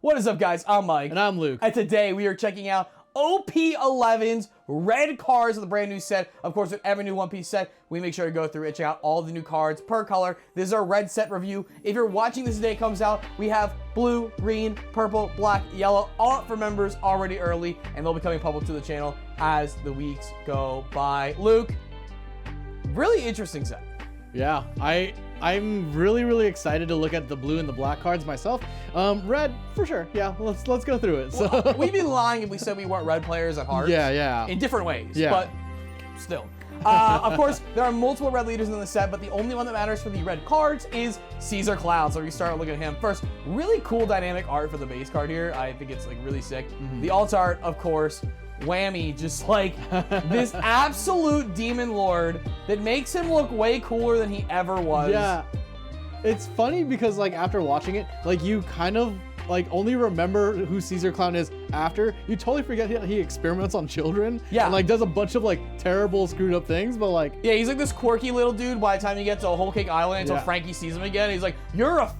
What is up, guys? I'm Mike. And I'm Luke. And today we are checking out OP11's red cards of the brand new set. Of course, with every new One Piece set, we make sure to go through and check out all the new cards per color. This is our red set review. If you're watching this the day it comes out, we have blue, green, purple, black, yellow, all up for members already early, and they'll be coming public to the channel as the weeks go by. Luke, really interesting set. Yeah, I'm really excited to look at the blue and the black cards myself. Red for sure. Yeah, let's go through it. So well, we'd be lying if we said we weren't red players at heart. Yeah. In different ways. Yeah. But still. Of course, there are multiple red leaders in the set, but the only one that matters for the red cards is Caesar Cloud. So we start looking at him first. Really cool dynamic art for the base card here. I think it's like really sick. The alt art, of course. Whammy, just like this absolute demon lord that makes him look way cooler than he ever was. Yeah, it's funny because like after watching it, like you kind of like only remember who Caesar Clown is after. You totally forget he experiments on children. Yeah, and like does a bunch of like terrible screwed up things, but like yeah, he's like this quirky little dude. By the time you get to Whole Cake Island, until Franky sees him again, he's like, "You're a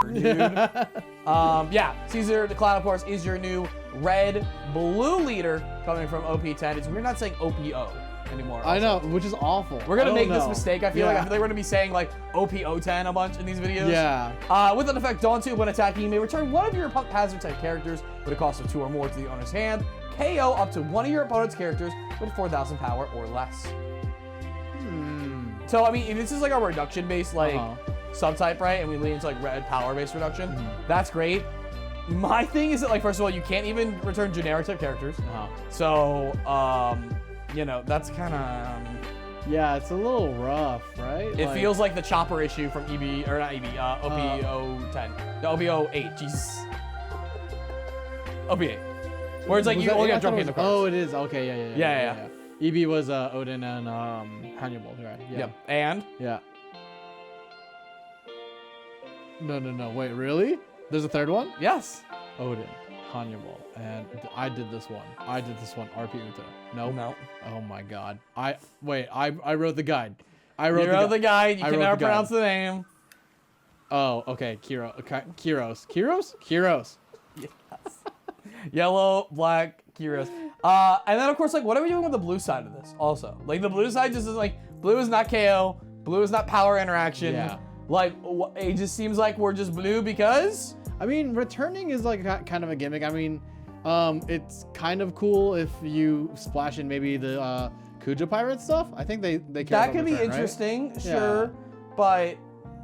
dude." Yeah, Caesar the Clown, of course, is your new red-blue leader coming from OP10. We're not saying OPO anymore. Also. I know, which is awful. We're gonna make this mistake. I feel like we're gonna be saying like OPO10 a bunch in these videos. Yeah. With an effect, Dawn 2, when attacking, you may return one of your opponent's hazard-type characters with a cost of 2 or more to the owner's hand. KO up to one of your opponent's characters with 4,000 power or less. So I mean, if this is like a reduction-based like subtype, right? And we lean into like red power-based reduction. That's great. My thing is that, like, first of all, you can't even return generic type characters. So, you know, that's kind of... yeah, it's a little rough, right? It feels like the Chopper issue from EB, or not EB, OP10. The OP08, Jesus. OP8. Where it's like you only got drunk in the cards. Oh, it is. Okay, Yeah. EB was Odin and Hannibal, right? Yeah. Yep. And? Yeah. No. Wait, really? There's a third one? Yes. Odin, Hannibal, and I did this one. RP Uta. No. Oh my god. I wrote the guide. You wrote the guide. You can never pronounce the name. Oh, okay. Kyros. Yes. Yellow, black, Kyros. And then of course, like, what are we doing with the blue side of this? Also, like, the blue side just is like, blue is not KO. Blue is not power interaction. Yeah. Like, it just seems like we're just blue because. I mean, returning is like kind of a gimmick. I mean, it's kind of cool if you splash in maybe the Kuja pirate stuff. I think they care that about could be return, interesting, right? sure, but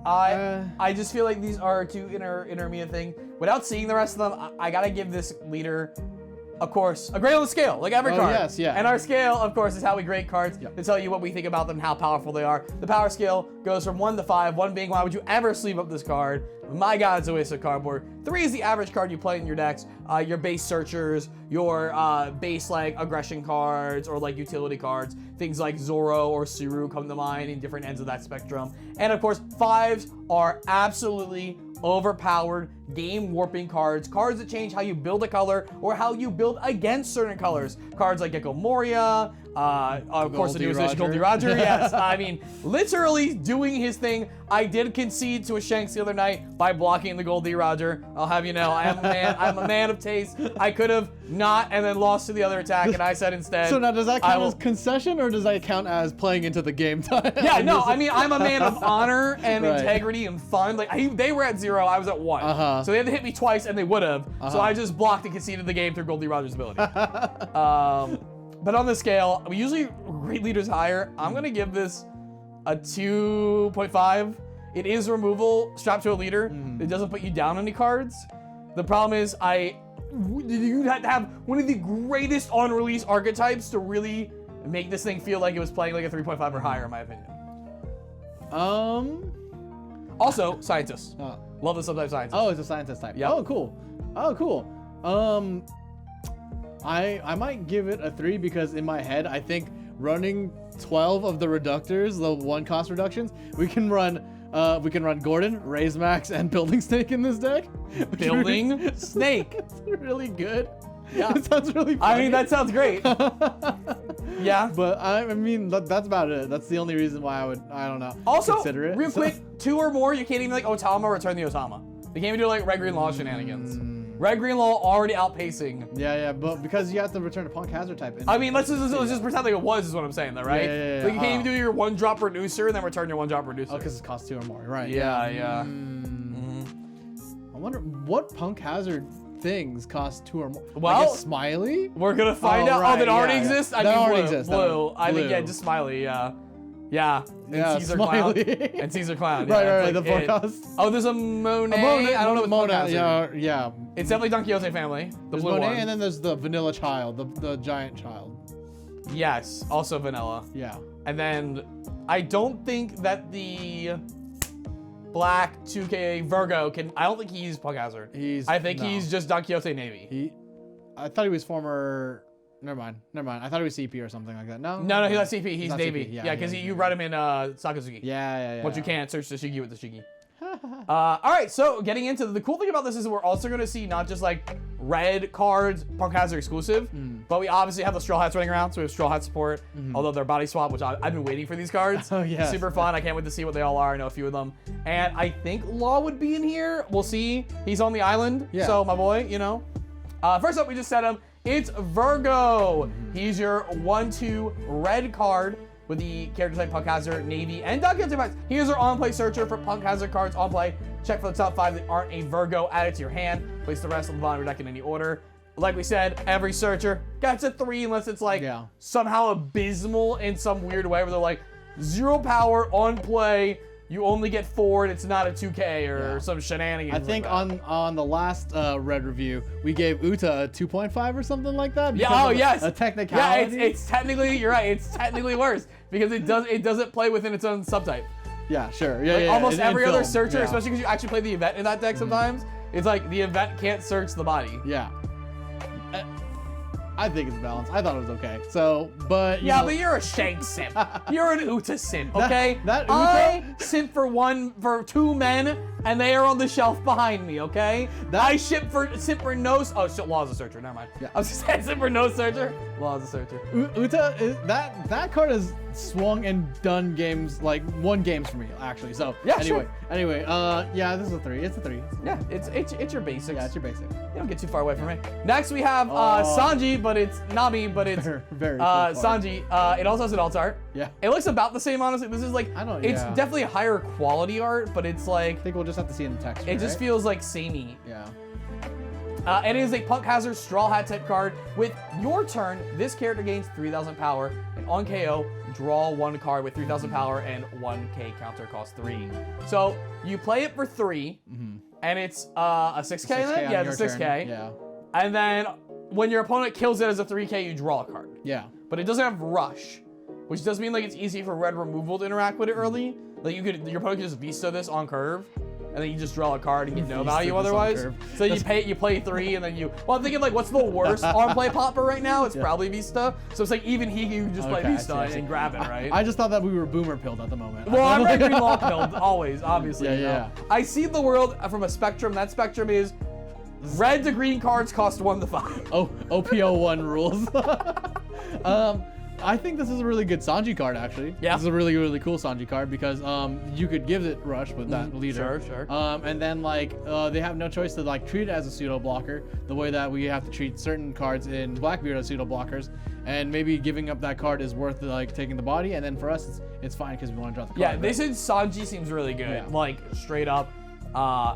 I just feel like these are two intermediate thing. Without seeing the rest of them, I gotta give this leader, of course, a grade on the scale, like every card. Yes, yeah. And our scale, of course, is how we grade cards to tell you what we think about them, how powerful they are. The power scale goes from 1 to 5, 1 being why would you ever sleeve up this card? My god, it's a waste of cardboard. 3 is the average card you play in your decks. Your base searchers, your base like aggression cards or like utility cards. Things like Zoro or Suru come to mind in different ends of that spectrum. And of course, 5s are absolutely overpowered game warping cards that change how you build a color or how you build against certain colors. Cards like Gecko Moria, of course the newest edition Goldie Roger. Yes, I mean, literally doing his thing. I did concede to a Shanks the other night by blocking the Goldie Roger. I'll have you know, I am a man. I'm a man of taste. I could have not and then lost to the other attack, and I said instead. So now, does that count as concession, or does that count as playing into the game time? Yeah, no, I mean, I'm a man of honor and integrity and fun. Like, they were at 0, I was at 1. So they had to hit me twice, and they would have. So I just blocked and conceded the game through Goldie Roger's ability. But on the scale, we usually rate leaders higher. I'm gonna give this a 2.5. It is removal strapped to a leader. It doesn't put you down any cards. The problem is you had to have one of the greatest on-release archetypes to really make this thing feel like it was playing like a 3.5 or higher, in my opinion. Also, scientist. Love the subtype scientist. Oh, it's a scientist type. Yep. Oh, cool. I might give it a 3 because in my head, I think running 12 of the reductors, the 1-cost reductions, we can run Gordon, Raise Max, and Building Snake in this deck. Building Snake. It's really good. Yeah. It sounds really funny. I mean, that sounds great. Yeah. But I mean, that's about it. That's the only reason why I don't know, also, consider it. real quick, 2 or more, you can't even like Otama return the Otama. They can't even do like red green law shenanigans. Red Green Law already outpacing. Yeah, but because you have to return a Punk Hazard type. I mean, let's just pretend like it was, is what I'm saying, though, right? Yeah. Like you can't even do your 1-drop reducer and then return your 1-drop reducer. Oh, because it costs 2 or more, right? Yeah. I wonder what Punk Hazard things cost 2 or more. Well, like Smiley? We're gonna find out. Right, that already exists? That already exists. Blue. I think, yeah, just Smiley, yeah. Yeah, and Caesar Smiley. Clown. And Caesar Clown. Right, Like the forecast. Oh, there's a Monet. I don't know what Monet. Yeah. It's definitely Don Quixote family. The There's blue Monet, one. and then there's the vanilla child, the giant child. Yes, also vanilla. Yeah. And then I don't think that the black 2K Vergo can. I don't think he's Punk Hazard. I think he's just Don Quixote Navy. I thought he was former. Never mind. I thought he was CP or something like that. No, he's not CP. He's Navy. CP. Yeah, because you run him in Sakazuki. Yeah. But you can't search the Shigi with the Shigi. All right, so getting into the cool thing about this is we're also going to see not just like red cards, Punk Hazard exclusive, but we obviously have the Straw Hats running around, so we have Straw Hat support, although they're body swap, which I've been waiting for these cards. Oh, yeah. Super fun. I can't wait to see what they all are. I know a few of them. And I think Law would be in here. We'll see. He's on the island, so my boy, you know. First up, we just set him. It's Vergo. He's your 1/2 red card with the character type Punk Hazard, Navy, and Don Quixote packs. He is our on-play searcher for Punk Hazard cards on play. Check for the top 5 that aren't a Vergo, add it to your hand. Place the rest on the bottom of your deck in any order. Like we said, every searcher gets a 3 unless it's like somehow abysmal in some weird way where they're like 0 power on play. You only get 4 and it's not a 2K or some shenanigans. I think like on the last red review, we gave Uta a 2.5 or something like that. Yeah, yes. A technicality. Yeah, it's technically, you're right, it's technically worse because it doesn't play within its own subtype. Yeah, sure. Like almost every other searcher, especially because you actually play the event in that deck sometimes, it's like the event can't search the body. Yeah. I think it's balanced. I thought it was okay. So, but yeah, but you're a Shank simp. You're an Uta simp, okay? That Uta? I simp for 2 men, and they are on the shelf behind me, okay? I simp for no. Oh shit, Law is a searcher. Never mind. Yeah. I was just saying simp for no searcher. Law is a searcher. Uta, that card has swung and done games like 1 games for me actually. So yeah, anyway, yeah, this is a 3. It's a 3. Yeah, it's your basics. Yeah, it's your basic. You don't get too far away from me. Next we have Sanji, but it's Nami, but it's very cool Sanji. It also has an alt art. Yeah. It looks about the same, honestly. This is like it's definitely a higher quality art, but it's like I think we'll just have to see in the text. It just feels like samey. Yeah. It is a Punk Hazard Straw Hat type card. With your turn, this character gains 3,000 power, and on KO, draw 1 card with 3,000 power and 1K counter cost 3. So you play it for 3, and it's a 6K then? Yeah, it's a 6K. Yeah. And then when your opponent kills it as a 3K, you draw a card. Yeah. But it doesn't have Rush, which does mean like it's easy for red removal to interact with it early. Like your opponent can just Vista this on curve, and then you just draw a card and get no value otherwise. So you play 3, and then well, I'm thinking like, what's the worst on play popper right now? It's probably Vista. So it's like even he can just play Vista and grab it, right? I just thought that we were boomer pilled at the moment. Well, I'm Red Green Law pilled always, obviously. Yeah. I see the world from a spectrum. That spectrum is red to green cards cost 1 to 5. Oh, OP10 rules. I think this is a really good Sanji card, actually. Yeah. This is a really, really cool Sanji card because you could give it Rush with that leader. Sure. And then, like, they have no choice to, like, treat it as a pseudo blocker the way that we have to treat certain cards in Blackbeard as pseudo blockers. And maybe giving up that card is worth, like, taking the body. And then for us, it's fine because we want to draw the card. Yeah, this is Sanji seems really good. Like, straight up.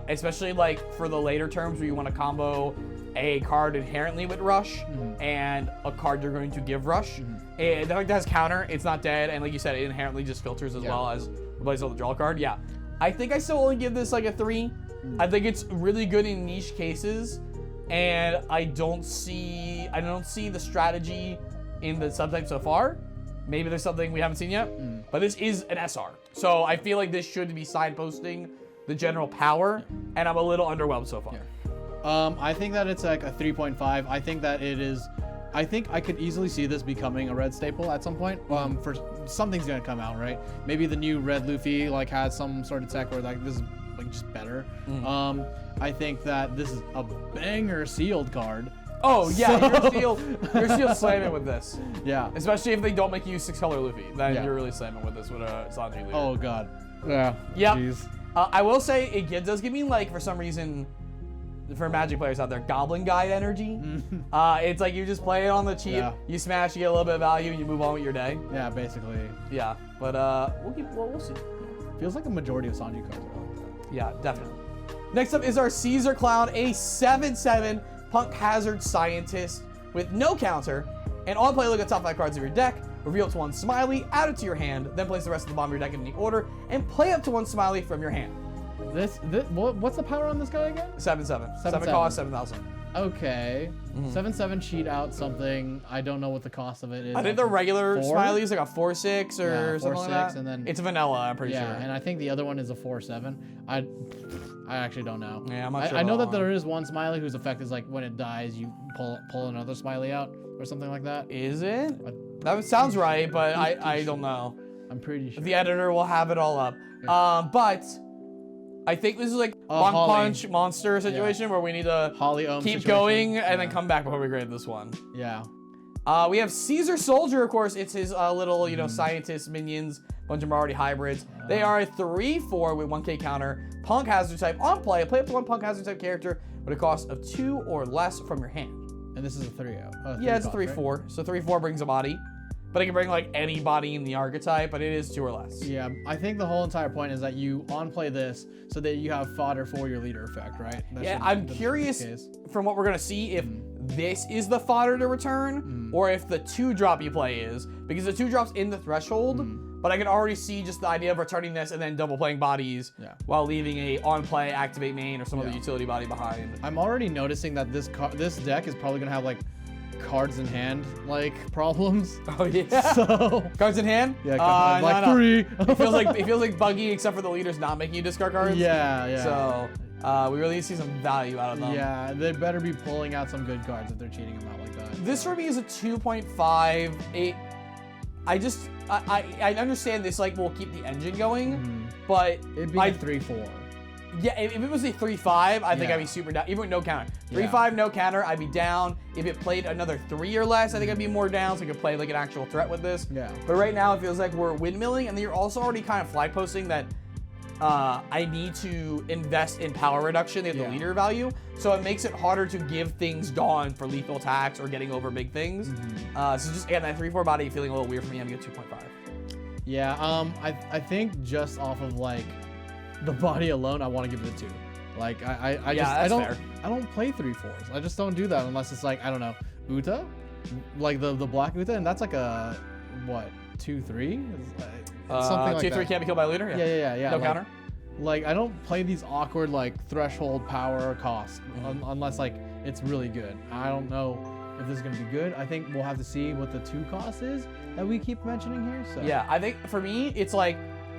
Especially, like, for the later terms where you want to combo a card inherently with Rush and a card you're going to give Rush. The fact that has counter, it's not dead, and like you said, it inherently just filters as well as replaces the draw card. Yeah, I think I still only give this like a 3. I think it's really good in niche cases, and I don't see the strategy in the subtype so far. Maybe there's something we haven't seen yet, but this is an SR, so I feel like this should be signposting the general power, and I'm a little underwhelmed so far. I think that it's like a 3.5. I think that it is. I think I could easily see this becoming a red staple at some point. For something's gonna come out, right? Maybe the new red Luffy like has some sort of tech where like this is like just better. I think that this is a banger sealed card. Oh yeah, you're still slamming with this. Yeah. Especially if they don't make you 6-color Luffy, then you're really slamming with this with a Sanji leader. Oh god. Yeah. Yep. Jeez. I will say it does give me like for some reason for Magic players out there, Goblin Guide energy. It's like you just play it on the cheap, you smash, you get a little bit of value, and you move on with your day. Yeah, basically. Yeah, but we'll see. Feels like a majority of Sanji cards are like that. Yeah, definitely. Next up is our Caesar Clown, a 7/7 Punk Hazard Scientist with no counter. And on play, look at the top 5 cards of your deck, reveal up to 1 Smiley, add it to your hand, then place the rest of the bottom of your deck in any order, and play up to 1 Smiley from your hand. What's the power on this guy again? 7/7. 7 cost, 7,000. Okay. 7/7 cheat out something. I don't know what the cost of it is. I think the regular 4? Smiley is like a 4/6 or something like that. 4/6, and then it's vanilla, I'm pretty sure. Yeah, and I think the other one is a 4/7. I actually don't know. Yeah, I'm not sure. I know that there is one Smiley whose effect is like when it dies, you pull another Smiley out or something like that. Is it? That sounds right, but I don't know. I'm pretty sure. The editor will have it all up. But I think this is like one punch monster situation where we need to keep going and then come back before we grade this one. Yeah. We have Caesar Soldier, of course. It's his little, scientist minions, bunch of already hybrids. They are a 3/4 with 1k counter, Punk Hazard type. On play up to 1 Punk Hazard type character with a cost of 2 or less from your hand. And this is a 3/0. Yeah, it's a 3/4. Right? So 3/4 brings a body. But it can bring like any body in the archetype, but it is 2 or less. Yeah, I think the whole entire point is that you on-play this so that you have fodder for your leader effect, right? I'm curious from what we're going to see if this is the fodder to return or if the 2-drop you play is. Because the 2-drop's in the threshold, but I can already see just the idea of returning this and then double playing bodies while leaving a on-play activate main or some other utility body behind. I'm already noticing that this deck is probably going to have like cards in hand like problems. Oh yeah. So cards in hand? Yeah, like no. 3. it feels like buggy except for the leaders not making you discard cards. Yeah. So we really need to see some value out of them. Yeah, they better be pulling out some good cards if they're cheating them out like that. This for me is a 2.5. I understand this like will keep the engine going, but it'd be a 3/4. Yeah, if it was a 3/5, I think I'd be super down. Even with no counter. 3/5, no counter, I'd be down. If it played another 3 or less, I think I'd be more down, so I could play like an actual threat with this. Yeah. But right now, it feels like we're windmilling, and then you're also already kind of flag posting that I need to invest in power reduction at the leader value, so it makes it harder to give things Dawn for lethal attacks or getting over big things. So just, again, that 3/4 body feeling a little weird for me, I'm gonna get 2.5. Yeah, I think just off of like the body alone, I want to give it a 2. Like I don't play 3/4s. I just don't do that unless it's like, I don't know, Uta, like the black Uta, and that's like a what 2/3, something like 2/3 that. can't be killed by a leader. Yeah. No like, counter. Like I don't play these awkward like threshold power costs unless like it's really good. I don't know if this is gonna be good. I think we'll have to see what the 2 cost is that we keep mentioning here. So yeah, I think for me it's like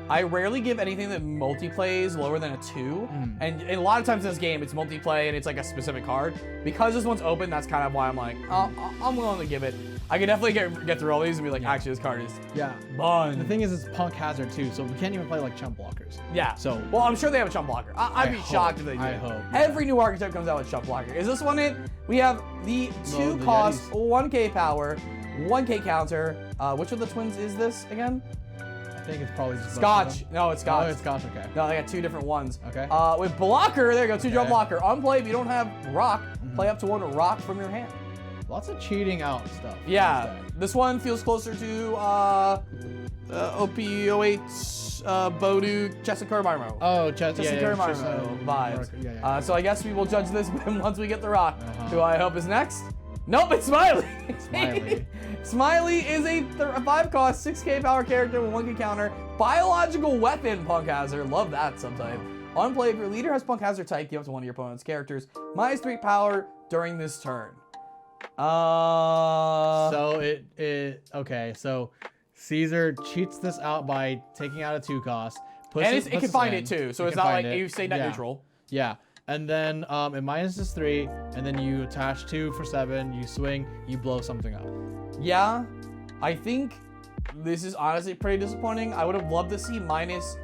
I rarely give anything that multiplays lower than a 2, and a lot of times in this game it's multiplay and it's like a specific card. Because this one's open, that's kind of why I'm like, I'm willing to give it. I can definitely get through all these and be like, actually, this card is fun. The thing is, it's Punk Hazard too, so we can't even play like chump blockers. Yeah. So well, I'm sure they have a chump blocker. I'd be shocked if they did. I hope. Every new archetype comes out with chump blocker. Is this one it? We have the 2 cost, 1k power, 1k counter. Which of the twins is this again? I think it's probably just Scotch. No, it's Scotch. Oh, it's Scotch, okay. No, they got 2 different ones. Okay. With blocker, there you go, 2-drop blocker. On play, if you don't have rock, play up to 1 rock from your hand. Lots of cheating out stuff. Yeah, this one feels closer to OP08 Bodu Chesson Kuramaru. Oh, Chesson Kuramaru vibes. So I guess we will judge this once we get the rock. Who I hope is next. Nope, it's Smiley. Smiley. Smiley is a 5 cost, 6k power character with 1k counter. Biological weapon Punk Hazard. Love that subtype. On play, if your leader has Punk Hazard type, give up to 1 of your opponent's characters. -3 power during this turn. So okay, so Caesar cheats this out by taking out a 2 cost. And it can find it too, so it's not like you stay net neutral. Yeah. And then it minuses 3, and then you attach 2 for 7, you swing, you blow something up. Yeah, I think this is honestly pretty disappointing. I would have loved to see -3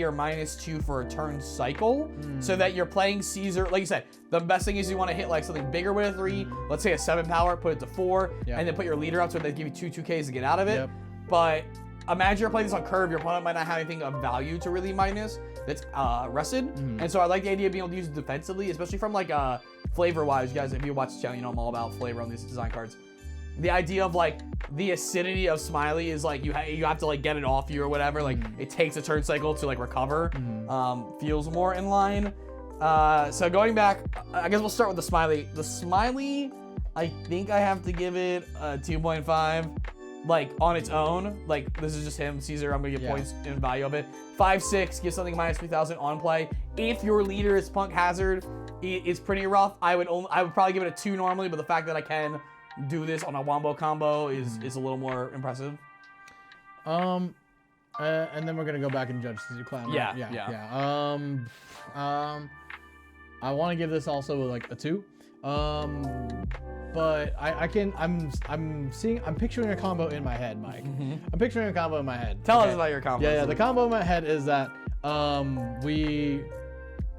or -2 for a turn cycle, so that you're playing Caesar. Like you said, the best thing is you want to hit like something bigger with a 3. Let's say a 7 power, put it to 4, and then put your leader up so they give you 2 2Ks to get out of it. But imagine you're playing this on curve, your opponent might not have anything of value to really minus that's rested. And so I like the idea of being able to use it defensively, especially from like flavor-wise. You guys, if you watch the channel, you know I'm all about flavor on these design cards. The idea of like the acidity of Smiley is like you have to like get it off you or whatever. Like it takes a turn cycle to like recover. Feels more in line. So going back, I guess we'll start with the Smiley. The Smiley, I think I have to give it a 2.5. Like on its own, like this is just him, Caesar. I'm gonna get points in value of it. 5/6, give something minus 3,000 on play. If your leader is Punk Hazard, it's pretty rough. I would probably give it a 2 normally, but the fact that I can do this on a wombo combo is a little more impressive. And then we're gonna go back and judge Caesar Clown. Right? Yeah. I want to give this also like a 2. But I'm picturing a combo in my head, Mike. I'm picturing a combo in my head. Tell us about your combo. Yeah, the combo in my head is that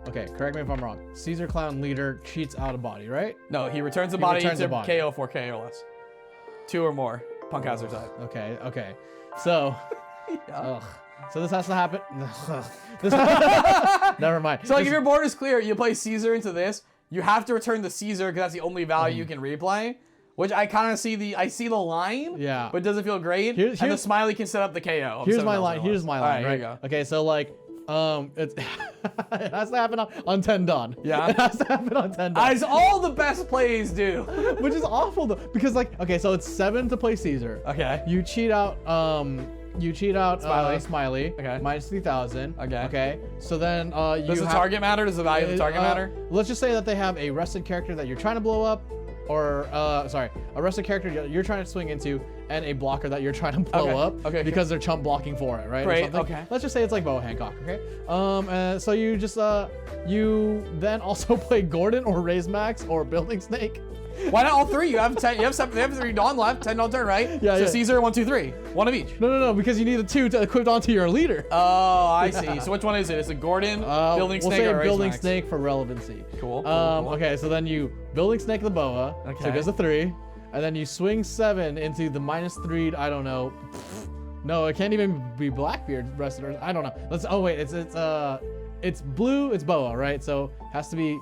okay, correct me if I'm wrong. Caesar Clown leader cheats out a body, right? No, he returns the body to KO for KO or less. 2 or more. Punk Hazard side. Okay. So, so this has to happen. Never mind. So like if your board is clear, you play Caesar into this. You have to return the Caesar because that's the only value you can replay. Which I kind of see the line. Yeah. But it doesn't feel great. And the Smiley can set up the KO. Here's my line. Here's my line. All right, here you go. Okay, so like it has to happen on 10 dawn. Yeah. It has to happen on 10 dawn. As all the best plays do. Which is awful though, because like so it's 7 to play Caesar. Okay. You cheat out Smiley. Okay. Minus 3,000. Okay. Okay. So then does the target matter? Does the value of the target matter? Let's just say that they have a rested character that you're trying to blow up, or a rested character you're trying to swing into, and a blocker that you're trying to blow up. Okay. Because they're chump blocking for it, right? Great. Okay. Let's just say it's like Boa Hancock. Okay. So you just you then also play Gordon or Raise Max or Building Snake. Why not all 3? You have 10. You have 7. They have 3 Dawn left. 10 Dawn turn, right? Yeah. So Caesar 1, 2, 3. 1 of each. No. Because you need the 2 to equip onto your leader. Oh, I see. So which one is it? Is it Gordon, Building Snake, or Raise Building Max? Snake for relevancy. Cool. Okay. So then you Building Snake the Boa. Okay. So it goes to 3, and then you swing 7 into the -3. I don't know. No, it can't even be Blackbeard rested. I don't know. It's blue. It's Boa, right? So has to be.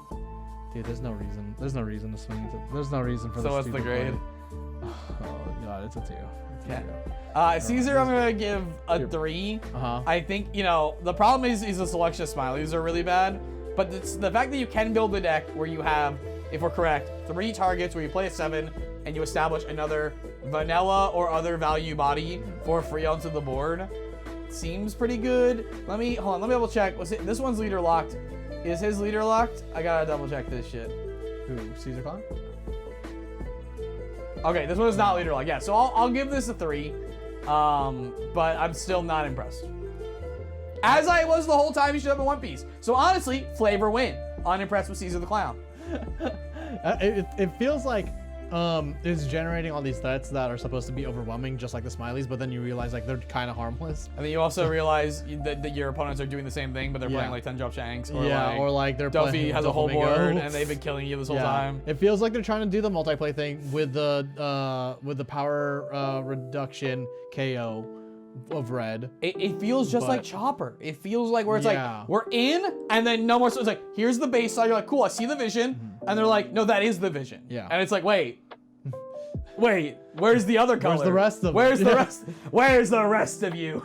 Dude, there's no reason. There's no reason to swing into. There's no reason for this. So what's the grade? Oh god, it's a 2. Okay. Caesar, I'm gonna give a 3. I think the problem is the selection of Smileys are really bad, but it's the fact that you can build a deck where you have, if we're correct, 3 targets where you play a 7 and you establish another vanilla or other value body for free onto the board. Seems pretty good. Let me double check. This one's leader locked? Is his leader locked? I gotta double check this shit. Who? Caesar Clown? Okay, this one is not leader locked. Yeah, so I'll give this a 3. But I'm still not impressed. As I was the whole time he showed up in One Piece. So honestly, flavor win. Unimpressed with Caesar the Clown. It feels like it's generating all these threats that are supposed to be overwhelming, just like the Smileys, but then you realize like they're kind of harmless. And then you also realize that your opponents are doing the same thing, but they're playing like 10 drop Shanks. Or like they're Duffy has a whole board and they've been killing you this whole time. It feels like they're trying to do the multiplay thing with the power reduction KO of red. It feels just like Chopper. It feels like where it's like we're in and then no more. So it's like here's the base side. You're like cool. I see the vision, and they're like no, that is the vision. Yeah. And it's like wait, where's the other color? Where's the rest of? Where's the rest? Where's the rest of you?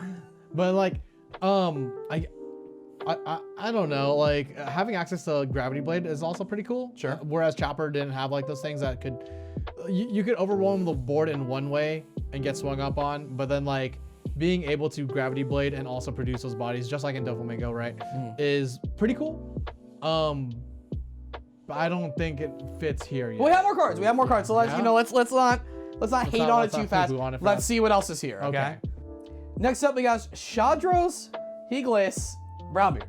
But like, I don't know. Like having access to Gravity Blade is also pretty cool. Sure. Whereas Chopper didn't have like those things that could, you could overwhelm the board in one way and get swung up on, but then like being able to Gravity Blade and also produce those bodies, just like in Doflamingo, right, is pretty cool. But I don't think it fits here yet. Well, we have more cards. So let's not hate on it too fast. Let's see what else is here. Okay. Next up, we got Shadros Higlis Brownbeard.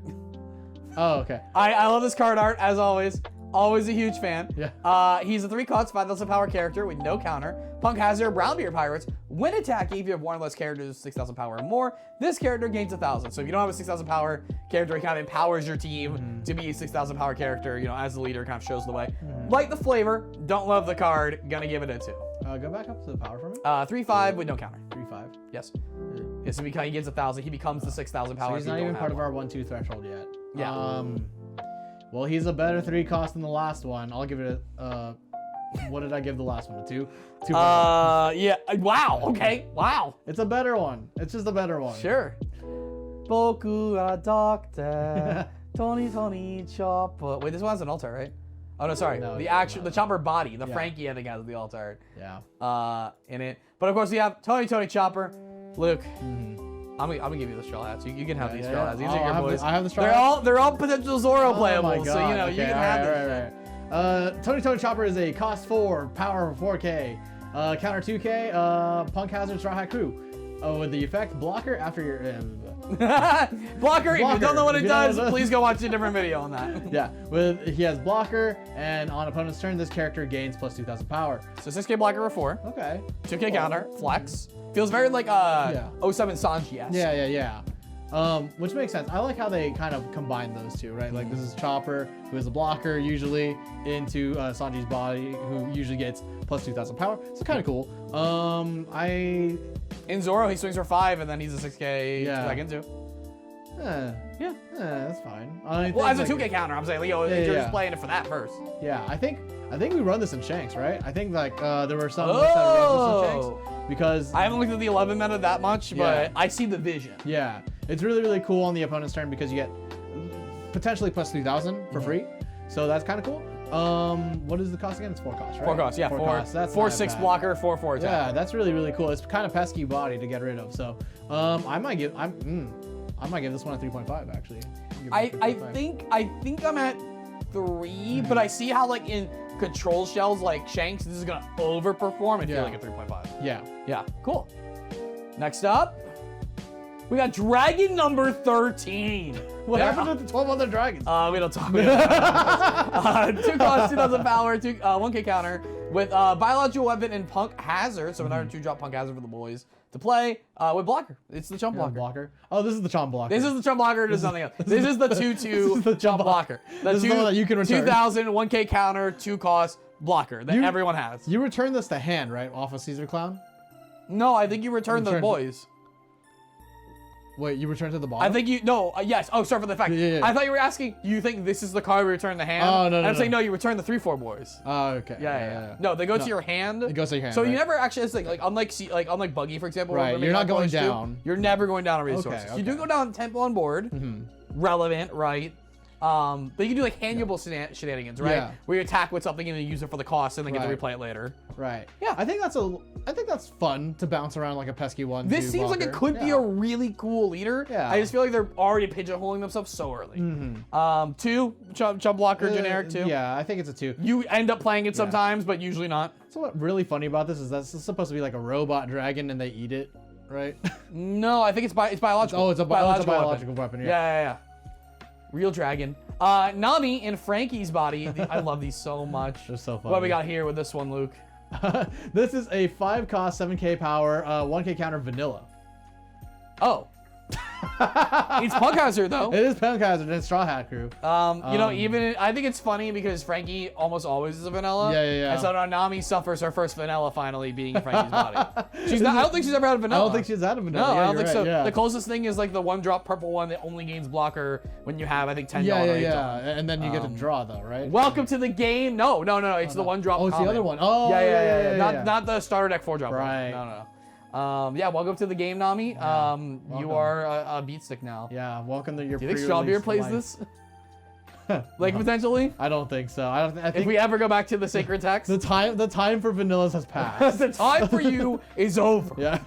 Oh, okay. I love this card art as always. Always a huge fan. Yeah. He's a 3 cost, 5,000 power character with no counter. Punk Hazard, Brownbeard Pirates. When attacking, if you have 1 or less characters, 6,000 power or more, this character gains 1,000. So if you don't have a 6,000 power character, it kind of empowers your team to be a 6,000 power character. As the leader, kind of shows the way. Like the flavor, don't love the card. Gonna give it a 2. Go back up to the power for me. 3/5 with no counter. 3/5. Yes. Yes, he gets 1,000. He becomes the 6,000 power. So he's not even part of our 1-2 threshold yet. Yeah. Well, he's a better 3 cost than the last one. I'll give it a. What did I give the last one? A 2? 2. Yeah. Wow. Okay. Wow. It's a better one. It's just a better one. Sure. Boku a doctor. Tony chopper. Wait, this one has an altar, right? Oh no, sorry. No, The chopper body. The Franky I think has the altar. Yeah. In it. But of course we have Tony chopper. Luke. I'm gonna give you the straw hats. You can have these straw hats. These are your boys. I have the straw hats. They're all potential Zoro playables. My God. So you know okay, you can have this. Right. Tony Chopper is a cost 4, power 4K, counter 2K, punk hazard straw hat crew. With the effect blocker after your blocker. If you don't know what it does, please go watch a different video on that. Yeah, he has blocker, and on opponent's turn, this character gains plus 2,000 power. So 6K blocker for 4. Okay. 2K counter, flex. Feels very like 07 Sanji-esque. Yeah. Which makes sense. I like how they kind of combine those two, right? Like this is Chopper, who is a blocker usually, into Sanji's body, who usually gets plus 2,000 power. It's kind of cool. In Zoro, he swings for 5, and then he's a 6K second too. Yeah, that's fine. Well, as a 2K counter, I'm saying, you're just playing it for that first. Yeah, I think we run this in Shanks, right? I think like there were some that run this in Shanks because I haven't looked at the 11 meta that much, but I see the vision. Yeah, it's really cool on the opponent's turn because you get potentially plus 3,000 for free, so that's kind of cool. What is the cost again? It's 4 cost, right? 4 cost, yeah. 4/6 blocker, 4/4 attack. Yeah, that's really cool. It's kind of pesky body to get rid of. So, I might give this one a 3.5 actually. I think I'm at 3, but I see how like in control shells like Shanks, this is gonna overperform and feel like a 3.5. Yeah, cool. Next up, we got dragon number 13. What happened to the 12 other dragons? We don't talk about it. 2 cost, 2,000 power, 1K counter with biological weapon and punk hazard. So another 2-drop punk hazard for the boys to play with blocker. It's the chump blocker. Oh, this is the chump blocker. This is the chump blocker. There's nothing else. This is the 2/2 chump blocker. This is the one that you can return. 2,000, 1K counter, 2 cost blocker that everyone has. You return this to hand, right? Off of Caesar Clown? No, I think you return the boys. Wait, you return to the bottom? I think yes. Oh, sorry for the fact. Yeah. I thought you were asking, you think this is the card we return the hand? Oh, no. I'm saying, no, you return the 3/4 boys. Oh, okay. Yeah. No, they go to your hand. It goes to your hand. So you never actually, it's like unlike Buggy, for example. Right, you're not going down. You're never going down on resources. Okay. You do go down temple on board. Relevant, right? But you can do like handable shenanigans, right? Yeah. Where you attack with something and then use it for the cost and then get to replay it later. Right. Yeah. I think that's fun to bounce around like a pesky one. This seems like it could be a really cool leader. Yeah. I just feel like they're already pigeonholing themselves so early. 2 chump blocker generic 2. Yeah, I think it's a 2. You end up playing it sometimes, but usually not. So what's really funny about this is that it's supposed to be like a robot dragon and they eat it, right? No, I think it's biological. Oh, it's a biological weapon. Yeah. Real dragon. Nami in Franky's body. I love these so much. They're so funny. What we got here with this one, Luke? This is a 5 cost, 7K power, 1K counter vanilla. Oh. It's punk hazard though. It is punk hazard and Straw Hat Crew. I think it's funny because Franky almost always is a vanilla. Yeah. And so now Nami suffers her first vanilla finally being in Franky's body. I don't think she's ever had a vanilla. I don't think she's had a vanilla. No, I don't think so. Yeah. The closest thing is like the 1-drop purple one that only gains blocker when you have, I think, 10 dollars. Yeah. And then you get to draw though, right? Welcome to the game. No. It's the 1-drop. Oh, it's the other one. Oh, yeah. Not the starter deck 4-drop. Right. No. Welcome to the game, Nami. You are a beat stick now. Yeah, welcome to your. Do you think Strawbeer plays this? Like potentially? I don't think so. I think if we ever go back to the sacred text, the time for vanillas has passed. The time for you is over. Yeah.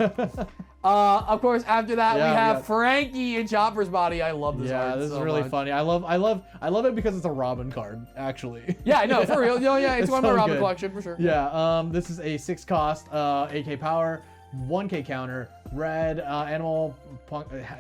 Of course, after that we have Franky in Chopper's body. I love this. Yeah, this is really funny. I love it because it's a Robin card, actually. Yeah, I know, for real. It's one of my Robin collection for sure. Yeah. This is a 6 cost, 8K power, 1K counter, red animal.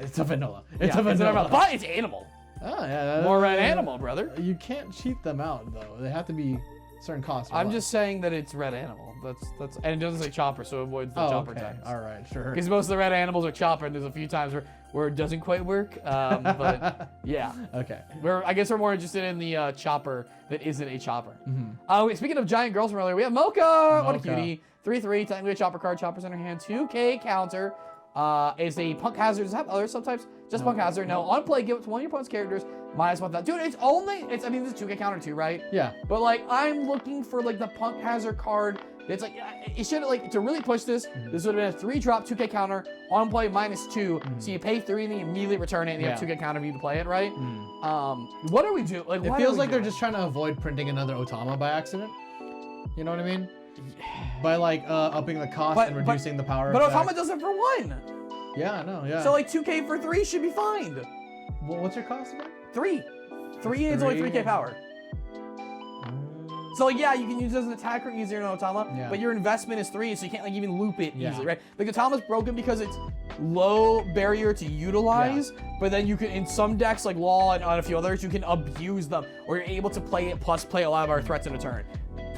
It's a vanilla. It's a vanilla. But it's animal. Oh yeah. More red animal, brother. You can't cheat them out though. They have to be certain costs. I'm just saying that it's red animal. That's and it doesn't say chopper, so it avoids the chopper tags. All right, sure. Because most of the red animals are chopper, and there's a few times where it doesn't quite work. But yeah. Okay. I guess we're more interested in the chopper that isn't a chopper. Speaking of giant girls from earlier, we have Mocha. What a cutie. 3/3, technically a chopper card. Chopper's in her hand. 2K counter. is a Punk Hazard. Does it have other subtypes? Just Punk Hazard. No. On play, give it to one of your opponent's characters. -1,000. Dude, it's I mean, this is 2K counter too, right? Yeah. But like, I'm looking for like the Punk Hazard card. It's like, it should like, to really push this, this would have been a 3-drop 2K counter, on play -2. So you pay 3 and then you immediately return it and you have 2K counter for you to play it, right? What do we do? Like, it feels like they're just trying to avoid printing another Otama by accident. You know what I mean? By like upping the cost and reducing the power. But Otama does it for 1. Yeah, I know, yeah. So like 2K for 3 should be fine. Well, what's your cost again? 3. 3 is only 3K power. So like, yeah, you can use it as an attacker easier than Otama, but your investment is 3, so you can't like even loop it easily, right? Like Otama's broken because it's low barrier to utilize, but then you can, in some decks like Law and on a few others, you can abuse them, or you're able to play it plus play a lot of our threats in a turn.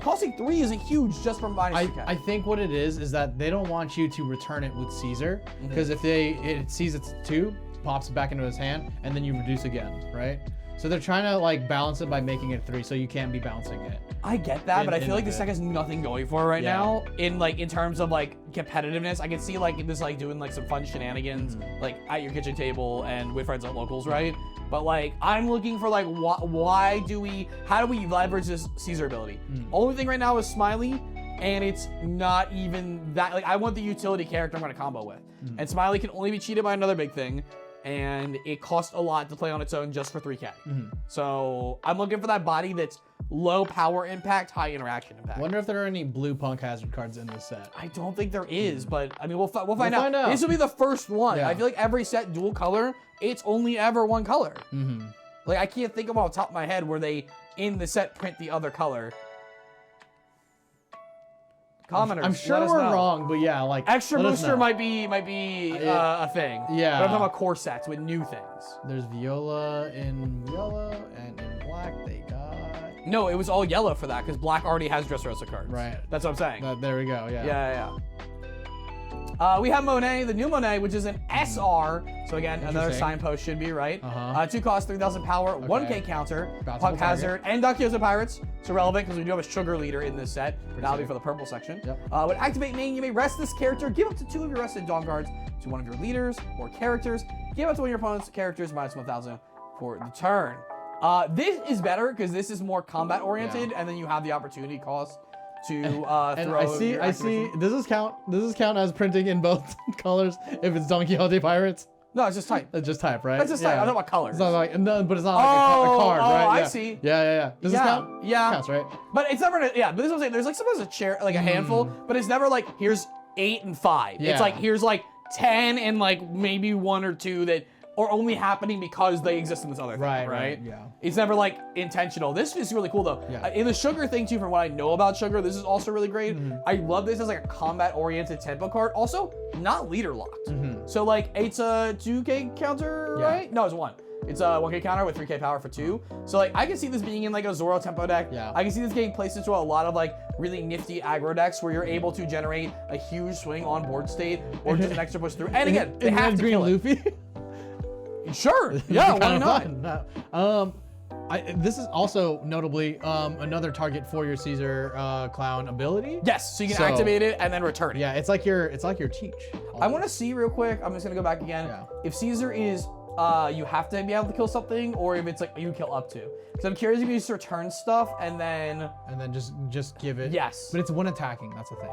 Costing 3 isn't huge just from -2K. I think what it is that they don't want you to return it with Caesar, because if it sees it's 2, pops it back into his hand, and then you reduce again, right? So they're trying to like balance it by making it 3, so you can't be balancing it. I get that, but I feel like this deck has nothing going for it right now in terms of like competitiveness. I can see like this like doing like some fun shenanigans like at your kitchen table and with friends at locals, right? But like, I'm looking for like, how do we leverage this Caesar ability? Only thing right now is Smiley, and it's not even that, like, I want the utility character I'm gonna combo with. And Smiley can only be cheated by another big thing, and it costs a lot to play on its own just for 3K. So I'm looking for that body that's low power impact, high interaction impact. Wonder if there are any blue Punk Hazard cards in this set. I don't think there is, but I mean, we'll find out. This will be the first one. I feel like every set dual color, it's only ever one color. Like, I can't think of off the top of my head where they in the set print the other color. Commenters, I'm sure we're wrong, but yeah, like extra booster might be a thing. Yeah. But I'm talking about core sets with new things. There's Viola in yellow, and in black they got. No, it was all yellow for that because black already has Dressrosa cards. Right. That's what I'm saying. There we go. Yeah. Yeah. We have Monet, the new Monet, which is an SR. So again, another signpost should be, right? 2 cost, 3,000 power, 1K counter, Punk Hazard, and Dakiyosa Pirates. So relevant because we do have a sugar leader in this set. That'll be for the purple section. When activate main, you may rest this character. Give up to 2 of your rested Dawn cards to one of your leaders or characters. Give up to one of your opponent's characters -1,000 for the turn. This is better because this is more combat oriented, and then you have the opportunity cost to throw. I see. Does this count as printing in both colors if it's Don Quixote Pirates? No, it's just type. It's just type, right? It's just type. I don't know about colors. It's not like no, but it's not like a card, right? I see. Yeah. Does this count? Yeah. Counts, right? But it's never. But this is what I'm saying. There's like sometimes a handful, but it's never like here's 8 and 5. It's like here's like 10 and like maybe 1 or 2 that are only happening because they exist in this other thing, right? Yeah. It's never like intentional. This is really cool though. In the sugar thing too, from what I know about sugar, this is also really great. I love this as like a combat-oriented tempo card. Also, not leader locked. So like it's a 2K counter, right? No, it's 1. It's a 1K counter with 3K power for 2. So like I can see this being in like a Zoro tempo deck. I can see this getting placed into a lot of like really nifty aggro decks where you're able to generate a huge swing on board state or just an extra push through. And again, they have to kill it. Luffy? Sure. Yeah, why not? This is also notably another target for your Caesar Clown ability. Yes, so you can activate it and then return it. Yeah, it's like your teach. I want to see real quick. I'm just gonna go back again. If Caesar is you have to be able to kill something, or if it's like you kill up to. So I'm curious if you just return stuff and then just give it. Yes. But it's 1 attacking. That's the thing.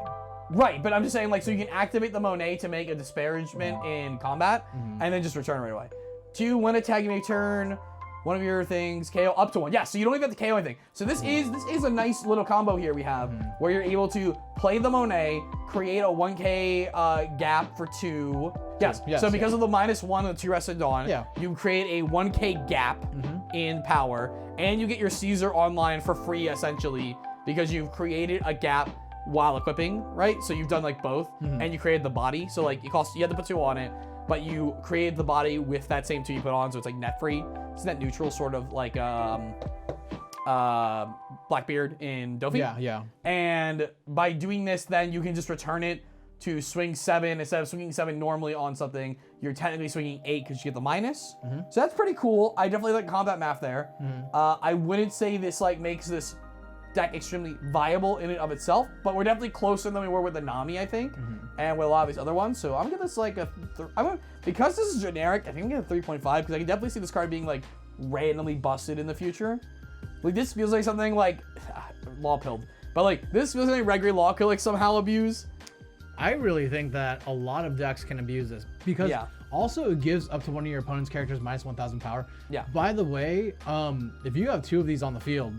Right, but I'm just saying like so you can activate the Monet to make a disparagement in combat, and then just return right away. 2, 1 attack, you may turn one of your things, KO up to 1. Yeah, so you don't even have to KO anything. So this is a nice little combo here we have, where you're able to play the Monet, create a 1K gap for 2. Yes. So because of the -1 and the 2 rested Dawn, you create a 1K gap in power, and you get your Caesar online for free essentially because you've created a gap while equipping, right? So you've done like both, and you created the body. So like you had to put 2 on it, but you created the body with that same 2 you put on, so it's like net free. It's net neutral, sort of like Blackbeard in Dofi. Yeah. And by doing this, then you can just return it to swing 7 instead of swinging 7 normally on something. You're technically swinging 8 because you get the minus. So that's pretty cool. I definitely like combat math there. I wouldn't say this like makes this deck extremely viable in and of itself, but we're definitely closer than we were with the Nami, I think, and with a lot of these other ones. So I'm gonna give this like because this is generic, I think I'm gonna give it 3.5 because I can definitely see this card being like randomly busted in the future. Like this feels like something like law pilled, but like this feels like regular law could like somehow abuse. I really think that a lot of decks can abuse this because also it gives up to one of your opponent's characters minus 1,000 power. Yeah. By the way, if you have 2 of these on the field,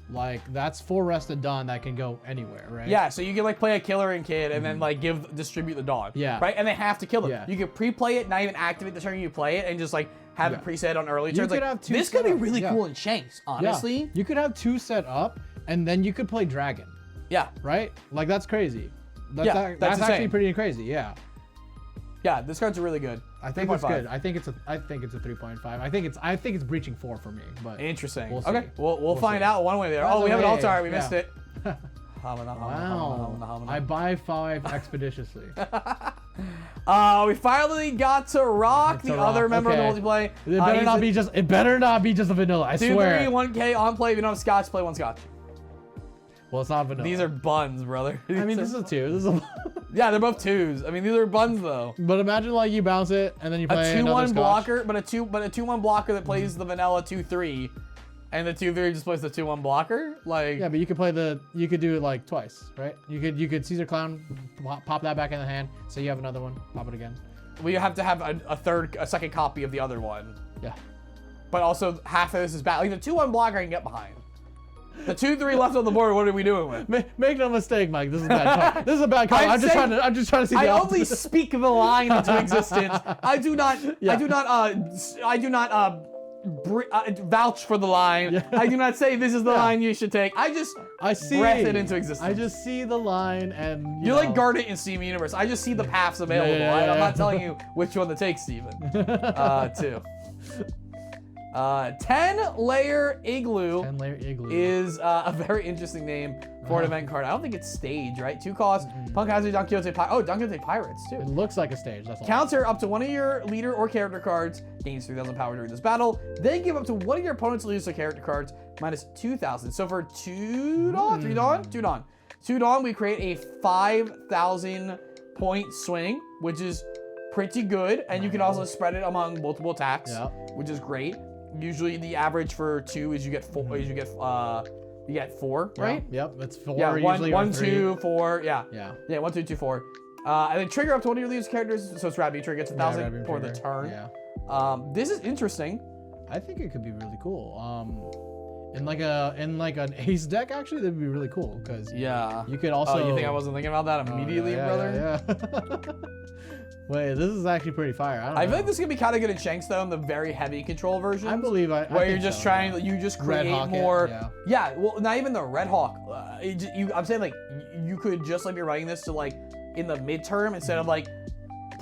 like that's 4 rested Dawn that can go anywhere, right? Yeah, so you can like play a killer and kid and then like distribute the Dawn. Yeah. Right? And they have to kill them. Yeah. You can pre-play it, not even activate the turn you play it, and just like have it preset on early turns. could Like, have 2 this could be set up. really cool in Shanks, honestly. Yeah. You could have 2 set up and then you could play Dragon. Yeah. Right? Like that's crazy. That's that's actually insane. pretty crazy. Yeah. Yeah, this card's really good. I think it's good. I think it's a 3.5. I think it's breaching 4 for me. But interesting. We'll Okay, see. we'll find out one way there. By Oh, the we have an way, altar. We missed it. Wow. I buy 5 expeditiously. We finally got to Rock, the other member of the multiplayer. It better not be just a vanilla. I 2, swear. 3, 1K on play. If you don't have Scotch, play 1 Scotch. Well, it's not vanilla. These are buns, brother. I mean, this is a 2. This is a... Yeah, they're both 2s. I mean, these are buns though. But imagine like you bounce it and then you play a 2/1 Scotch. blocker, but a 2/1 blocker that plays the vanilla 2/3, and the 2/3 just plays the 2/1 blocker. Like yeah, but you could do it like twice, right? You could Caesar Clown, pop that back in the hand, so you have another one, pop it again. We have to have a second copy of the other one. Yeah. But also half of this is bad. Like the 2/1 blocker I can get behind. The 2/3 left on the board. What are we doing with? Make no mistake, Mike. This is a bad card. This is a bad card. I'm just trying to see. I only speak the line into existence. I do not. Yeah. I do not vouch for the line. Yeah. I do not say this is the line you should take. I see breath it into existence. I just see the line and you're like Garnet in Steam Universe. I just see the paths available. I'm not telling you which one to take, Steven. 2. 10-layer Igloo. 10-layer Igloo is a very interesting name for an event card. I don't think it's stage, right? 2 costs. Punk Hazard, Don Quixote Don Quixote Pirates, too. It looks like a stage, that's all. Counter up to one of your leader or character cards, gains 3,000 power during this battle. Then give up to one of your opponent's leaders or character cards, minus 2,000. So for 2 Dawn, 3 Dawn? 2 Dawn. 2 Dawn, we create a 5,000 point swing, which is pretty good. And you can also spread it among multiple attacks, which is great. Usually the average for 2 is you get 4. You get 4, right? Yep, it's 4. Yeah, usually 1, 3. 2, 4. Yeah. Yeah. 1, 2, 2, 4. And then trigger up to one of your leaders characters. So it's Rabbit Trigger gets 1,000 for the turn. Yeah. This is interesting. I think it could be really cool. In like an ace deck, actually, that'd be really cool because you could also. Oh, you think I wasn't thinking about that immediately, brother? Yeah. Wait, this is actually pretty fire. I feel like this is gonna be kind of good in Shanks though, in the very heavy control version. I believe where you're just you just create more. Yeah, well, not even the Red Hawk. I'm saying like you could just like be writing this to like in the midterm instead of like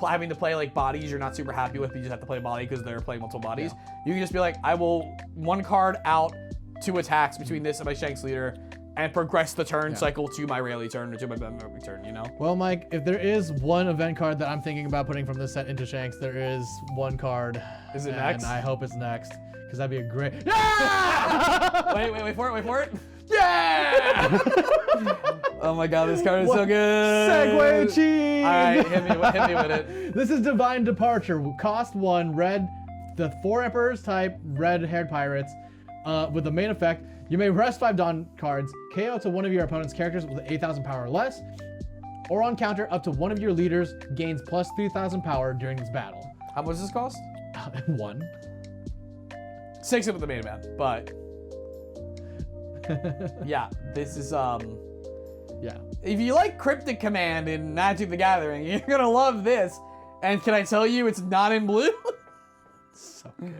having to play like bodies you're not super happy with. You just have to play a body because they're playing multiple bodies. You can just be like, I will 1 card out 2 attacks between this and my Shanks leader. And progress the turn cycle to my Rayleigh turn or to my Ben Moby turn, you know? Well, Mike, if there is one event card that I'm thinking about putting from this set into Shanks, there is one card. Is it next? And I hope it's next, because that'd be a great... Yeah! wait for it. Yeah! Oh my god, this card is so good. Segway cheese! All right, hit me with it. This is Divine Departure. Cost 1, red, the 4 Emperors type, red-haired pirates, with the main effect. You may rest 5 Dawn cards, KO to one of your opponent's characters with 8,000 power or less, or on counter, up to one of your leaders gains plus 3,000 power during this battle. How much does this cost? 1. 6 with the main event, but yeah, this is yeah. If you like Cryptic Command in Magic the Gathering, you're gonna love this. And can I tell you, it's not in blue? So good.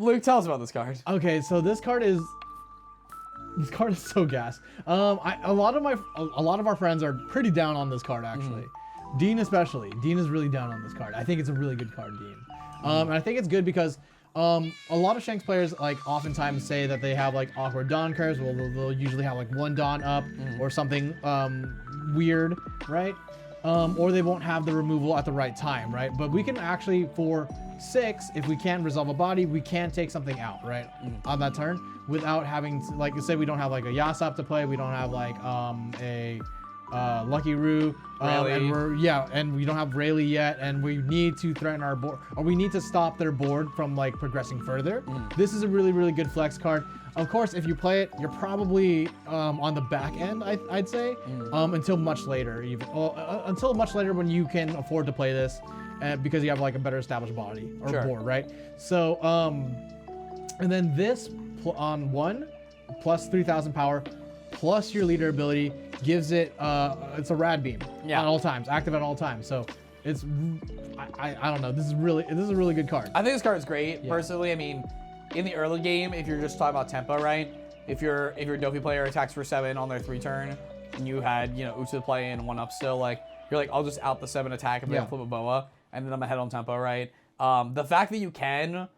Luke, tell us about this card. Okay, so this card is so gas. A lot of our friends are pretty down on this card actually. Dean especially. Dean is really down on this card. I think it's a really good card, Dean. And I think it's good because a lot of Shanks players like oftentimes say that they have like awkward Dawn curves. Well, they'll usually have like 1 Dawn up or something weird, right? Or they won't have the removal at the right time, right? But we can actually, for 6, if we can resolve a body, we can take something out, right? On that turn without having to, like, say we don't have like a Yasop to play, we don't have like a Lucky Roo, and we don't have Rayleigh yet, and we need to threaten our board, or we need to stop their board from like progressing further. This is a really, really good flex card. Of course, if you play it, you're probably on the back end, I'd say, until much later, even until much later when you can afford to play this, because you have like a better established body or board, right? So, and then this on 1 plus 3,000 power plus your leader ability gives it it's a rad beam at all times, active at all times. So it's I don't know. This is a really good card. I think this card is great. Personally, I mean, in the early game, if you're just talking about tempo, right? If your Dofi player attacks for 7 on their 3 turn, and you had Uchi to play and 1-up still, like you're like, I'll just out the 7 attack and flip a boa, and then I'm ahead on tempo, right? The fact that you can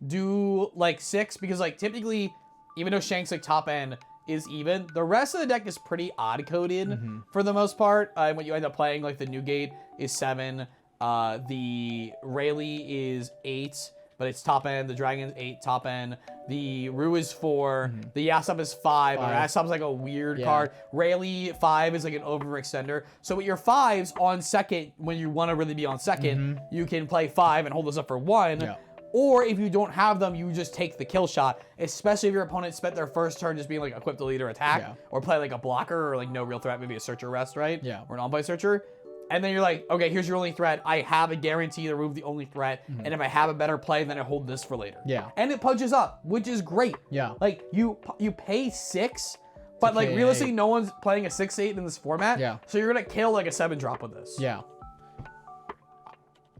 do like 6, because like typically, even though Shank's like top end is even, the rest of the deck is pretty odd coded for the most part. What you end up playing, like the Newgate is 7, the Rayleigh is 8, but it's top end. The Dragon's 8 top end. The Rue is 4. The Yasop is 5. Yasop's like a weird card. Rayleigh 5 is like an overextender. So with your 5s on second, when you want to really be on second, you can play 5 and hold this up for 1. Or if you don't have them, you just take the kill shot, especially if your opponent spent their first turn just being like equip the leader attack, or play like a blocker or like no real threat, maybe a searcher rest, right? Or an on-play searcher. And then you're like, okay, here's your only threat. I have a guarantee to remove the only threat. And if I have a better play, then I hold this for later. And it punches up, which is great. Like you pay 6, but like realistically, no one's playing a 6/8 in this format. So you're gonna kill like a 7-drop with this.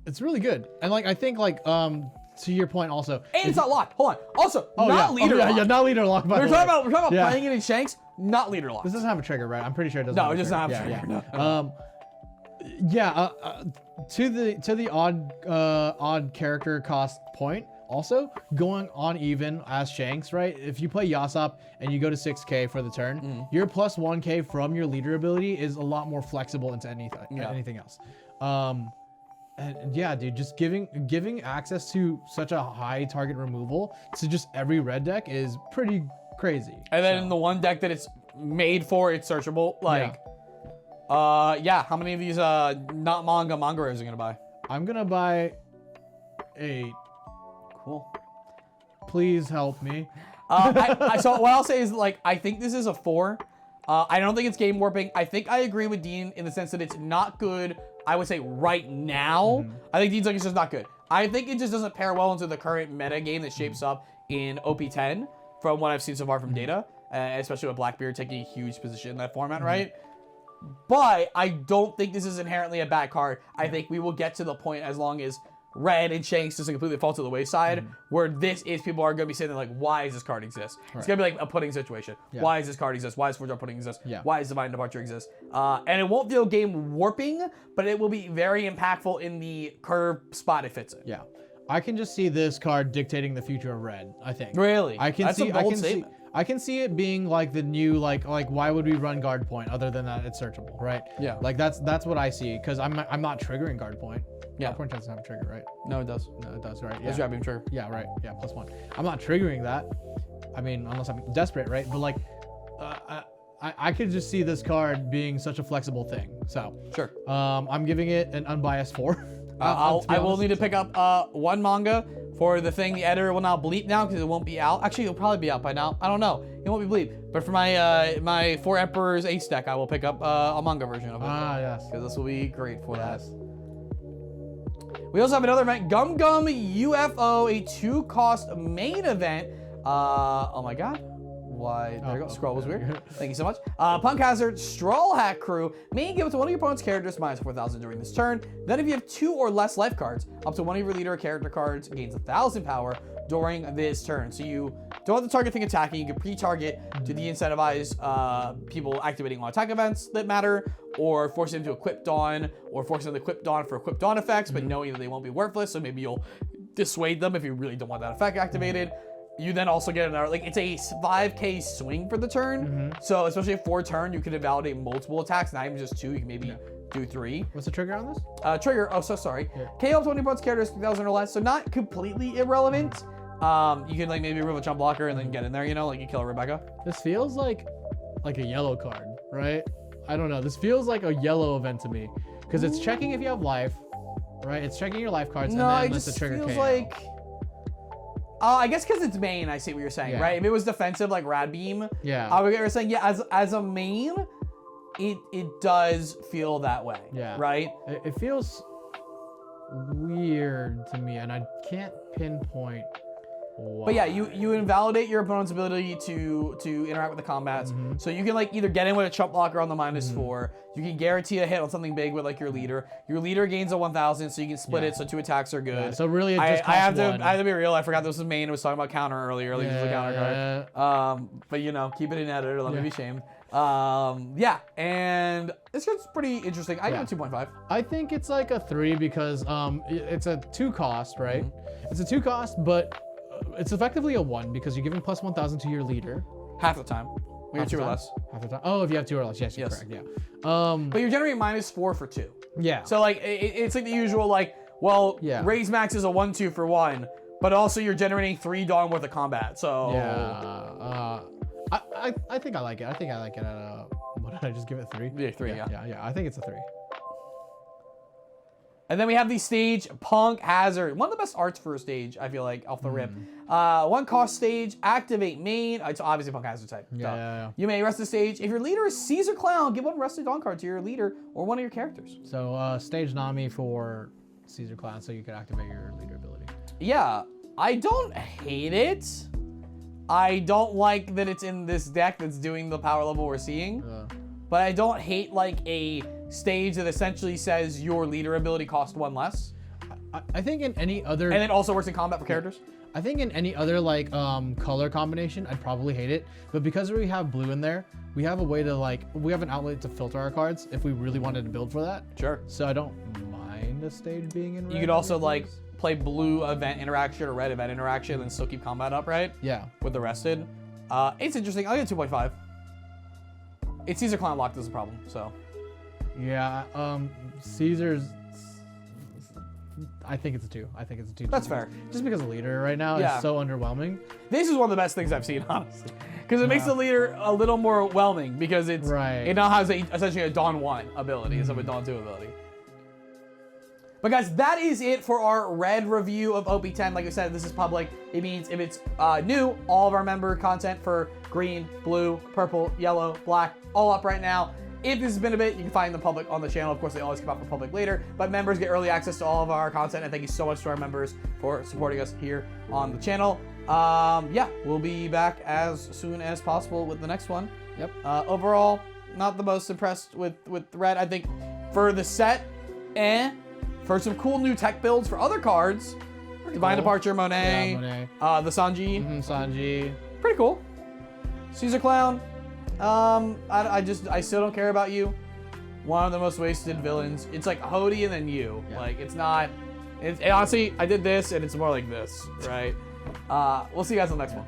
It's really good. And like I think like to your point also. And it's not locked. Hold on. Also, not leader lock. Yeah, not leader lock. We're talking about playing it in Shanks, not leader lock. This doesn't have a trigger, right? I'm pretty sure it doesn't. No, it does not have a trigger. To the odd character cost point, also going on even as Shanks, right? If you play Yasop and you go to 6k for the turn, your plus 1k from your leader ability is a lot more flexible into anything else. And yeah, dude, just giving access to such a high target removal to just every red deck is pretty crazy. And then in the one deck that it's made for, it's searchable. Like, how many of these not manga rares are you gonna buy? I'm gonna buy 8. Cool. Please help me. So what I'll say is, like, I think this is a 4. I don't think it's game warping. I think I agree with Dean in the sense that it's not good, I would say, right now. I think Dean's like, it's just not good. I think it just doesn't pair well into the current meta game that shapes up in OP10 from what I've seen so far from data, especially with Blackbeard taking a huge position in that format, right? But I don't think this is inherently a bad card. I think we will get to the point, as long as Red and Shanks doesn't completely fall to the wayside, where this is, people are going to be saying, like, why does this card exist? It's going to be like a pudding situation. Why does this card exist? Why does 4-drop pudding exist? Why does Divine Departure exist? And it won't feel game warping, but it will be very impactful in the curve spot it fits in. I can just see this card dictating the future of Red, I think. Really? That's a bold statement. I can see it being like the new, like why would we run guard point other than that it's searchable, right? Like that's what I see, because I'm not triggering guard point. Guard point doesn't have a trigger, right? No, it does. No, it does, right? It's drop beam trigger. Yeah, right. Yeah, +1. I'm not triggering that. I mean, unless I'm desperate, right? But like, I could just see this card being such a flexible thing. So I'm giving it an unbiased 4. I will need to pick up 1 manga for the thing. The editor will now bleep now because it won't be out. Actually, it'll probably be out by now. I don't know. It won't be bleep. But for my my 4 Emperors Ace deck, I will pick up a manga version of it. Yes. Because this will be great for that. We also have another event, Gum Gum UFO, a 2-cost main event. Oh my god. Why? There you go. Scroll was weird. Thank you so much. Punk Hazard, Straw Hat Crew. May give it to one of your opponent's characters -4,000 during this turn. Then if you have 2 or less life cards, up to one of your leader character cards gains 1,000 power during this turn. So you don't have to target thing attacking. You can pre-target to de-incentivize people activating on attack events that matter, or force them to equip Dawn, or force them to equip Dawn for equip Dawn effects, but knowing that they won't be worthless, so maybe you'll dissuade them if you really don't want that effect activated. you then also get another, like, it's a 5k swing for the turn. So especially if 4 turn, you can invalidate multiple attacks, not even just 2. You can maybe do 3. What's the trigger on this? Trigger, oh, so sorry. KO up to 20 opponent's characters, 3,000 or less, so not completely irrelevant. You can, like, maybe remove a jump blocker and then get in there, you know, like you kill a Rebecca. This feels like a yellow card, right? I don't know. This feels like a yellow event to me because it's checking if you have life, right? It's checking your life cards and then lets the trigger feels KO. like... I guess because it's main, I see what you're saying, right? If it was defensive, like Rad Beam, I would get what you're saying. Yeah, as a main, it does feel that way, right? It feels weird to me, and I can't pinpoint why. But yeah, you invalidate your opponent's ability to interact with the combats. So you can, like, either get in with a chump blocker on the -4. You can guarantee a hit on something big with, like, your leader. Your leader gains a 1,000, so you can split it, so 2 attacks are good. Yeah, so really, it just I have costs 1. I have to be real. I forgot this was main. I was talking about counter earlier. Like, this is a counter card. But you know, keep it in editor. Let me be shamed. Yeah, and it's just pretty interesting. I give it 2.5. I think it's like a 3 because it's a 2 cost, right? It's a 2 cost, but it's effectively a 1 because you're giving plus 1,000 to your leader. Half the time. We have 2 or less. Half the time. Oh, if you have 2 or less, yes, you're correct. Yeah. But you're generating -4 for 2. Yeah. So, like, it's like the usual, like, well, raise max is a 1/2 for 1, but also you're generating 3 Dawn worth of combat. So yeah. I think I like it. I think I like it at what did I just give it 3? Yeah, 3. Yeah. I think it's a 3. And then we have the stage Punk Hazard. One of the best arts for a stage, I feel like, off the rip. 1 cost stage, activate main. It's obviously Punk Hazard type. Yeah. You may rest the stage. If your leader is Caesar Clown, give 1 rested Dawn card to your leader or one of your characters. So stage Nami for Caesar Clown so you can activate your leader ability. Yeah, I don't hate it. I don't like that it's in this deck that's doing the power level we're seeing. But I don't hate, like, a stage that essentially says your leader ability costs 1 less. I think in any other... And it also works in combat for characters. I think in any other, like, color combination, I'd probably hate it. But because we have blue in there, we have a way to, like, we have an outlet to filter our cards if we really wanted to build for that. Sure. So I don't mind a stage being in red. You could also, like, play blue event interaction or red event interaction and still keep combat up, right? Yeah. With the rested. It's interesting. I'll get 2.5. It's Caesar Clown locked is a problem, so. Yeah, Caesar's... I think it's a 2. I think it's a 2. That's fair. Just because the leader right now is so underwhelming. This is one of the best things I've seen, honestly. Because it makes the leader a little more whelming because it now has essentially a Dawn 1 ability instead of a Dawn 2 ability. But guys, that is it for our red review of OP10. Like I said, this is public. It means if it's new, all of our member content for green, blue, purple, yellow, black, all up right now. If this has been a bit, you can find the public on the channel. Of course, they always come out for public later, but members get early access to all of our content. And thank you so much to our members for supporting us here on the channel. Yeah, we'll be back as soon as possible with the next one. Yep. Overall, not the most impressed with red. I think for the set, For some cool new tech builds for other cards, Divine Departure, Monet, the Sanji. Sanji. Pretty cool. Caesar Clown. I still don't care about you. One of the most wasted villains. It's like Hody and then you. Yeah. Like, it's not... honestly, I did this and it's more like this, right? We'll see you guys on the next one.